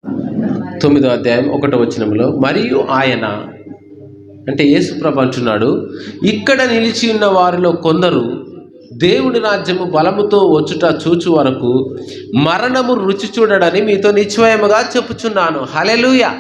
9వ అధ్యాయం 1వ వచనంలో, మరియు ఆయన అంటే యేసుప్రభు అంటున్నాడు, ఇక్కడ నిలిచి ఉన్న వారిలో కొందరు దేవుని రాజ్యము బలముతో వచ్చుట చూచు వరకు మరణము రుచి చూడడని మీతో నిశ్చయముగా చెప్పుచున్నాను. హల్లెలూయా.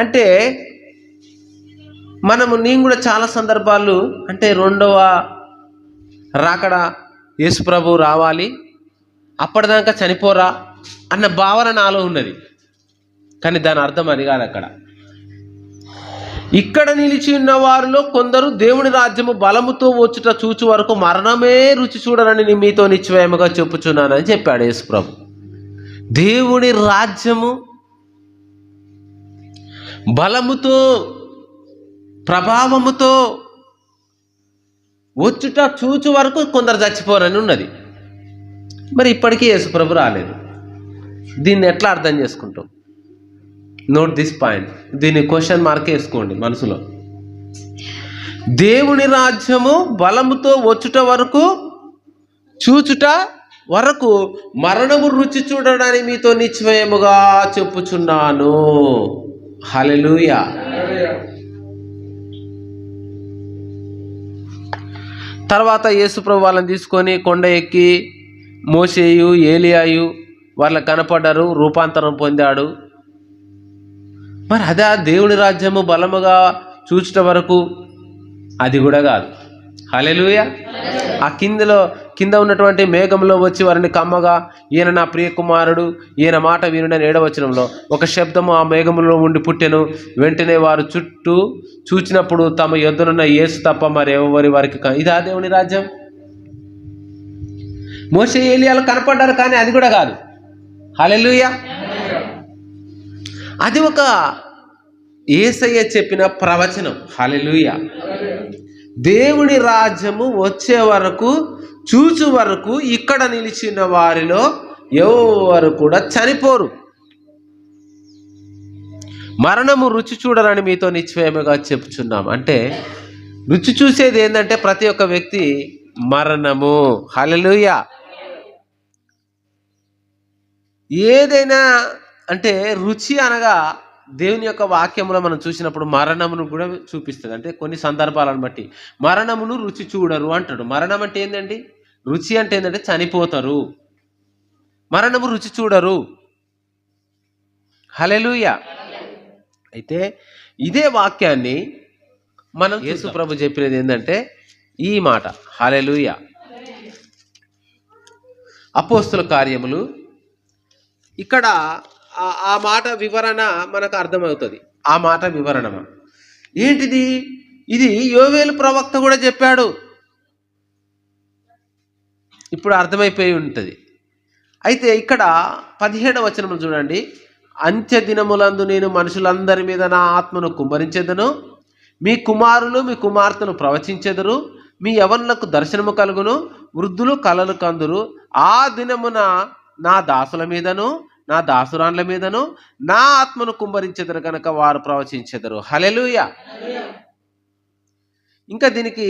అంటే నేను కూడా చాలా సందర్భాలు అంటే రెండవ రాకడ యేసుప్రభు రావాలి, అప్పటిదాకా చనిపోరా అన్న భావన నాలో ఉన్నది. కానీ దాని అర్థం అది కాదు. ఇక్కడ నిలిచి ఉన్న వారిలో కొందరు దేవుని రాజ్యము బలముతో వచ్చుట చూచు వరకు మరణమే రుచి చూడరని మీతో నిశ్చయముగా చెప్పుచున్నానని చెప్పాడు యేసుప్రభు. దేవుని రాజ్యము బలముతో ప్రభావముతో వచ్చుట చూచు వరకు కొందరు చచ్చిపోరని ఉన్నది. మరి ఇప్పటికీ యేసుప్రభు రాలేదు. దీన్ని ఎట్లా అర్థం చేసుకుంటాం? Note this point. దీన్ని క్వశ్చన్ మార్క్ వేసుకోండి మనసులో. దేవుని రాజ్యము బలముతో వచ్చుట వరకు చూచుట వరకు మరణము రుచి చూడడానికి మీతో నిశ్చయముగా చెప్పుచున్నాను. హల్లెలూయా. తర్వాత యేసుప్రభు వాళ్ళని తీసుకొని కొండ ఎక్కి మోషేయు ఏలియాయు వాళ్ళకి కనపడ్డారు, రూపాంతరం పొందాడు. మరి అదే దేవుని రాజ్యము బలముగా చూచుట వరకు? అది కూడా కాదు. హల్లెలూయా. ఆ కింద ఉన్నటువంటి మేఘంలో వచ్చి వారిని కమ్మగా, ఈయన నా ప్రియ కుమారుడు, ఈయన మాట వినుడని 7వ వచనంలో ఒక శబ్దము ఆ మేఘములో ఉండి పుట్టెను. వెంటనే వారు చుట్టూ చూచినప్పుడు తమ యొద్దనున్న యేసు తప్ప మరి ఎవరి వారికి ఇదా దేవుని రాజ్యం? మోషే ఏలియాలు కనపడ్డారు, కానీ అది కూడా కాదు. హల్లెలూయా. అది ఒక యేసయ్య చెప్పిన ప్రవచనం. హల్లెలూయా. దేవుని రాజ్యము వచ్చే వరకు చూచు వరకు ఇక్కడ నిలిచిన వారిలో ఎవరు కూడా చనిపోరు. మరణము రుచి చూడరని మీతో నిశ్చయముగా చెప్పుచున్నాం. అంటే రుచి చూసేది ఏంటంటే ప్రతి ఒక్క వ్యక్తి మరణము. హల్లెలూయా. ఏదైనా అంటే రుచి అనగా దేవుని యొక్క వాక్యంలో మనం చూసినప్పుడు మరణమును కూడా చూపిస్తుంది. అంటే కొన్ని సందర్భాలను బట్టి మరణమును రుచి చూడరు అంటాడు. మరణం అంటే ఏంటండి? రుచి అంటే ఏంటంటే చనిపోతారు. మరణము రుచి చూడరు. హల్లెలూయా. అయితే ఇదే వాక్యాన్ని మనం యేసుప్రభు చెప్పినది ఏంటంటే ఈ మాట. హల్లెలూయా. అపోస్తుల కార్యములు ఇక్కడ ఆ మాట వివరణ మనకు అర్థమవుతుంది. ఆ మాట వివరణమా ఏంటిది? ఇది యోవేలు ప్రవక్త కూడా చెప్పాడు. ఇప్పుడు అర్థమైపోయి ఉంటుంది. అయితే ఇక్కడ 17వ వచనం చూడండి. అంత్య దినములందు నేను మనుషులందరి మీద నా ఆత్మను కుమ్మరించెదను, మీ కుమారులు మీ కుమార్తెను ప్రవచించెదరు, మీ యవనులకు దర్శనము కలుగును, వృద్ధులు కలలు కందురు. ఆ దినమున నా దాసుల మీదను నా దాసురాండ్ల మీదను నా ఆత్మను కుమ్మరించెదరు కనుక వారు ప్రవచించెదరు. హల్లెలూయా. ఇంకా దీనికి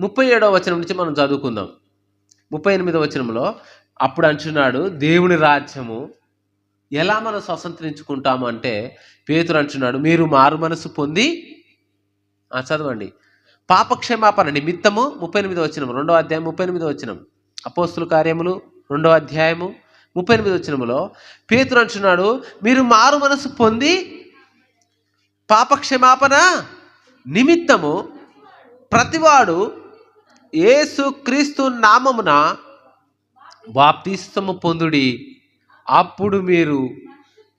37వ వచనం నుంచి మనం చదువుకుందాం. 38వ వచనంలో అప్పుడు అంటున్నాడు, దేవుని రాజ్యము ఎలా మనం స్వతంత్రించుకుంటాము అంటే పేతురు అంటున్నాడు, మీరు మారు మనసు పొంది చదవండి, పాపక్షమాపణ నిమిత్తము. 38వ వచనం 2వ అధ్యాయం 38వ వచనం అపోస్తుల కార్యములు 2వ అధ్యాయము 38వ వచనములో పేతురు అంటున్నాడు, మీరు మారు మనసు పొంది పాపక్షమాపణ నిమిత్తము ప్రతివాడు యేసు క్రీస్తు నామమున బాప్తిస్మము పొందుడి, అప్పుడు మీరు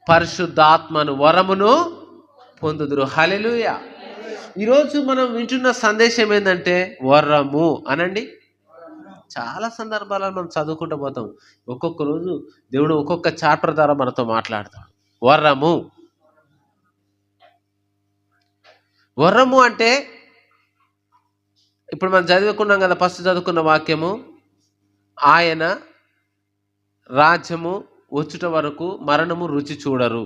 పరిశుద్ధాత్మను వరమును పొందుదురు. హల్లెలూయా. ఈరోజు మనం వింటున్న సందేశం ఏంటంటే వరము అనండి. చాలా సందర్భాలను మనం చదువుకుంటూ పోతాం. ఒక్కొక్క రోజు దేవుడు ఒక్కొక్క చాప్టర్ ద్వారా మనతో మాట్లాడతాడు. వరము అంటే ఇప్పుడు మనం చదువుకున్నాం కదా, ఫస్ట్ చదువుకున్న వాక్యము, ఆయన రాజ్యము వచ్చుట వరకు మరణము రుచి చూడరు.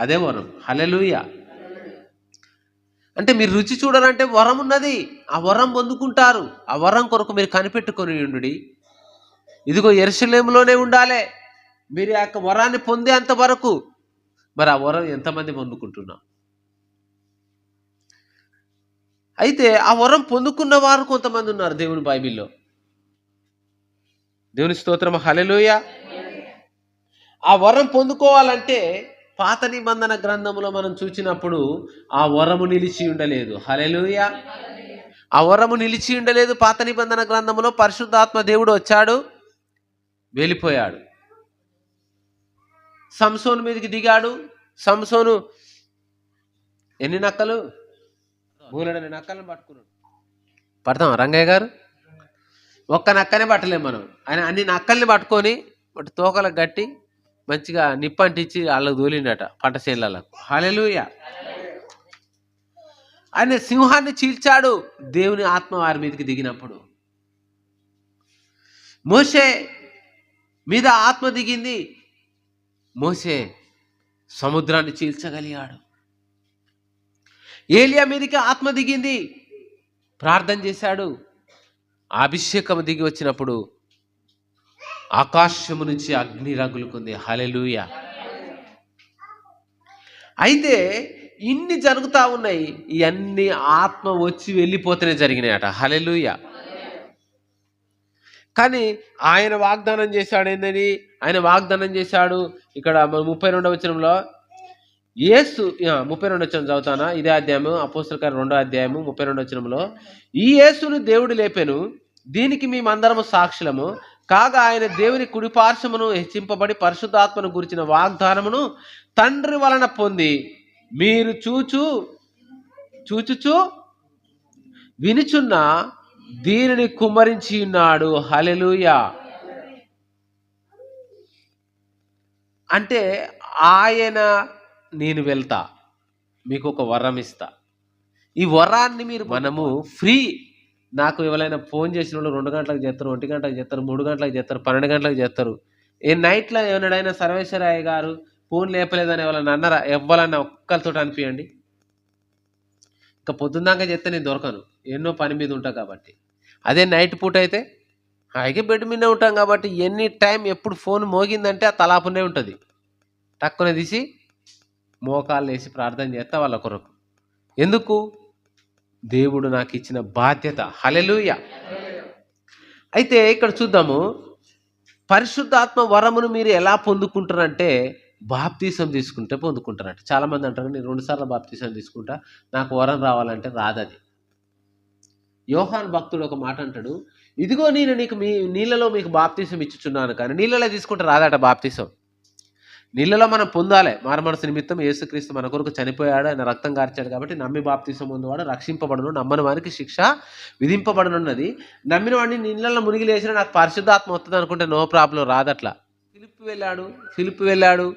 అదే వరం. హల్లెలూయా. అంటే మీరు రుచి చూడాలంటే వరం ఉన్నది, ఆ వరం పొందుకుంటారు. ఆ వరం కొరకు మీరు కనిపెట్టుకొని ఉండుడి. ఇదిగో యెరూషలేములోనే ఉండాలి. మీరు ఆ వరాన్ని పొందేంత వరకు మరి ఆ వరం ఎంతమంది పొందుకుంటున్నాం? అయితే ఆ వరం పొందుకున్న వారు కొంతమంది ఉన్నారు దేవుని బైబిల్లో. దేవుని స్తోత్రం, హల్లెలూయా. ఆ వరం పొందుకోవాలంటే పాత నిబంధన గ్రంథంలో మనం చూసినప్పుడు ఆ వరము నిలిచి ఉండలేదు. హల్లెలూయా. ఆ వరము నిలిచి ఉండలేదు. పాత నిబంధన గ్రంథంలో పరిశుద్ధాత్మ దేవుడు వచ్చాడు, వెళ్ళిపోయాడు. సంసోను మీదకి దిగాడు. సంసోను ఎన్ని నక్కలు, మూలడని నక్కలను పట్టుకున్నాడు. పడతాం రంగయ్య గారు? ఒక్క నక్కనే పట్టలేము మనం. ఆయన అన్ని నక్కల్ని పట్టుకొని వాటి తోకలకు గట్టి మంచిగా నిప్పంటించి వాళ్ళకు దూలిండట పంట చేనులకు. హల్లెలూయా. ఆయన సింహాన్ని చీల్చాడు దేవుని ఆత్మ వారి మీదకి దిగినప్పుడు. మోషే మీద ఆత్మ దిగింది, మోషే సముద్రాన్ని చీల్చగలిగాడు. ఏలియా మీదకి ఆత్మ దిగింది, ప్రార్థన చేశాడు. అభిషేకం దిగి వచ్చినప్పుడు ఆకాశము నుంచి అగ్ని రగులుకుంది. హల్లెలూయా. అయితే ఇన్ని జరుగుతూ ఉన్నాయి, ఇవన్నీ ఆత్మ వచ్చి వెళ్ళిపోతేనే జరిగినాయట. హల్లెలూయా. కానీ ఆయన వాగ్దానం చేశాడు ఏందని? ఆయన వాగ్దానం చేశాడు. ఇక్కడ 32వ వచనంలో యేసు 32వ వచనం చదువుతానా? ఇదే అధ్యాయము, అపోస్తలుల కార్యము 2వ అధ్యాయము 32వ వచనంలో, ఈ యేసును దేవుడు లేపెను, దీనికి మేమందరము సాక్షులము కాగా ఆయన దేవుని కుడిపార్శ్వమును హెచ్చింపబడి పరిశుద్ధాత్మను గురించిన వాగ్దానమును తండ్రి వలన పొంది మీరు చూచుచు వినుచున్న దీనిని కుమ్మరించి ఉన్నాడు. హల్లెలూయా. అంటే ఆయన, నేను వెళ్తా, మీకు ఒక వరం ఇస్తా, ఈ వరాన్ని మీరు మనము ఫ్రీ. నాకు ఎవరైనా ఫోన్ చేసిన వాళ్ళు 2 గంటలకు చేస్తారు, 1 గంటలకు చేస్తారు, 3 గంటలకు చేస్తారు, 12 గంటలకు చేస్తారు. నైట్లో ఎవరైనా సర్వేశ్వరయ్య గారు ఫోన్ లేపలేదని ఎవరైనా అన్నారా? ఎవ్వాలన్నా ఒక్కరితో అనిపించండి. ఇంకా పొద్దున్నాక చేస్తే నేను దొరకను, ఎన్నో పని మీద ఉంటా కాబట్టి. అదే నైట్ పూట అయితే హాయిగా బెడ్ మీదే ఉంటాం కాబట్టి ఎనీ టైం ఎప్పుడు ఫోన్ మోగిందంటే ఆ తలాపునే ఉంటుంది. టక్కున తీసి మోకాళ్ళు వేసి ప్రార్థన చేస్తా వాళ్ళ కొరకు. ఎందుకు? దేవుడు నాకు ఇచ్చిన బాధ్యత. హల్లెలూయా. అయితే ఇక్కడ చూద్దాము, పరిశుద్ధాత్మ వరమును మీరు ఎలా పొందుకుంటారంటే బాప్తీసం తీసుకుంటే పొందుకుంటారంట. చాలామంది అంటారు, నేను 2 సార్లు బాప్తీసం తీసుకుంటా, నాకు వరం రావాలంటే రాదది. యోహాను భక్తుడు ఒక మాట అంటాడు, ఇదిగో నేను నీకు నీళ్ళలో మీకు బాప్తీసం ఇచ్చుచున్నాను, కానీ నీళ్ళలో తీసుకుంటే రాదట బాప్తీసం. నీళ్ళలో మనం పొందాలి. మారుమనసు నిమిత్తం యేసుక్రీస్తు మన కొరకు చనిపోయాడు, ఆయన రక్తం కార్చాడు కాబట్టి నమ్మి బాప్తీసం పొందేవాడు రక్షింపబడును, నమ్మని వారికి శిక్ష విధింపబడనున్నది. నమ్మిన వాడిని నీళ్ళలో మునిగి లేచినా నాకు పరిశుద్ధాత్మ వస్తుంది అనుకుంటే నో ప్రాబ్లం, రాదట్లా. ఫిలిప్పు వెళ్ళాడు,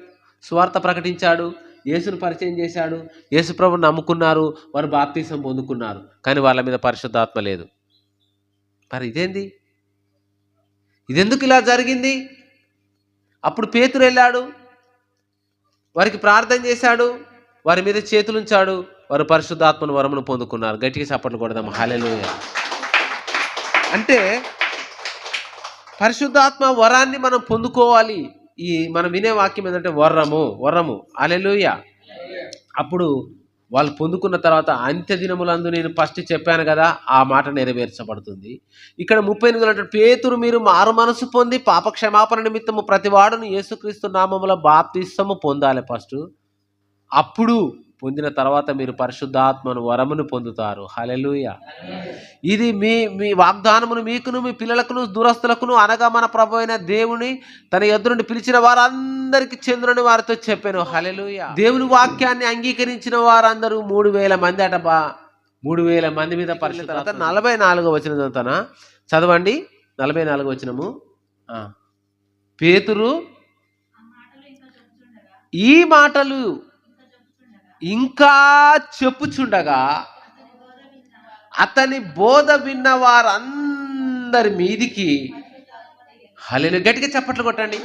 సువార్త ప్రకటించాడు, యేసును పరిచయం చేశాడు, యేసు ప్రభువుని నమ్ముకున్నారు, వారు బాప్తీసం పొందుకున్నారు, కానీ వాళ్ళ మీద పరిశుద్ధాత్మ లేదు. మరి ఇదెందుకు ఇలా జరిగింది? అప్పుడు పేతురు వెళ్ళాడు, వారికి ప్రార్థన చేశాడు, వారి మీద చేతులుంచాడు, వారు పరిశుద్ధాత్మను వరమును పొందుకున్నారు. గట్టిగా చప్పట్లు కొడదాం. హల్లెలూయా. అంటే పరిశుద్ధాత్మ వరాన్ని మనం పొందుకోవాలి. ఈ మనం వినే వాక్యం ఏంటంటే వరము. హల్లెలూయా. అప్పుడు వాళ్ళు పొందుకున్న తర్వాత అంత్య దినములందు నేను ఫస్ట్ చెప్పాను కదా, ఆ మాట నెరవేర్చబడుతుంది. ఇక్కడ 38 అంటే పేతురు మీరు మారు మనసు పొంది పాపక్షమాపణ నిమిత్తము ప్రతి వాడును యేసుక్రీస్తు నామములో బాప్తిస్మము పొందాలి ఫస్ట్. అప్పుడు పొందిన తర్వాత మీరు పరిశుద్ధాత్మను వరమును పొందుతారు. హల్లెలూయా. ఇది మీ వాగ్దానమును మీకును మీ పిల్లలకును దూరస్తులకును అనగా మన ప్రభు అయిన దేవుని తన యొద్ద నుండి పిలిచిన వారందరికీ చెందునని వారితో చెప్పాను. హల్లెలూయా. దేవుని వాక్యాన్ని అంగీకరించిన వారందరూ 3000 మంది అట. 3000 మంది మీద పరిశుద్ధ. తర్వాత 44వ వచనం చదువుతానా? చదవండి. 44వ వచనము. పేతురు ఈ మాటలు ఇంకా చెప్పుచుండగా అతని బోధ విన్న వారందరి మీదికి, హల్లెలూయా, గట్టిగా చప్పట్లు కొట్టండి.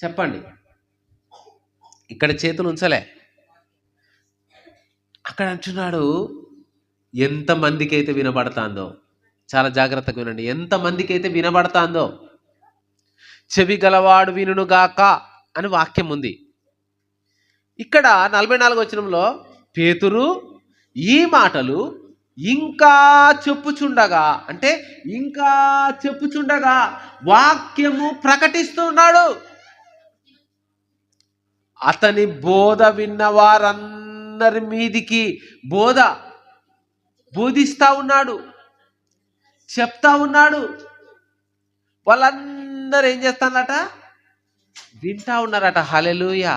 చెప్పండి. ఇక్కడ చేతులు ఉంచలే, అక్కడ అంటున్నాడు ఎంతమందికి అయితే వినబడతాందో. చాలా జాగ్రత్తగా వినండి. ఎంతమందికి అయితే వినబడతాందో చెవి గలవాడు వినుగాక అని వాక్యం ఉంది. ఇక్కడ 44 వచనంలో పేతురు ఈ మాటలు ఇంకా చెప్పుచుండగా, అంటే ఇంకా చెప్పుచుండగా వాక్యము ప్రకటిస్తున్నాడు. అతని బోధ విన్న వారందరి మీదికి బోధిస్తా ఉన్నాడు, చెప్తా ఉన్నాడు. వాళ్ళందరూ ఏం చేస్తారట? వింటా ఉన్నారట. హల్లెలూయా.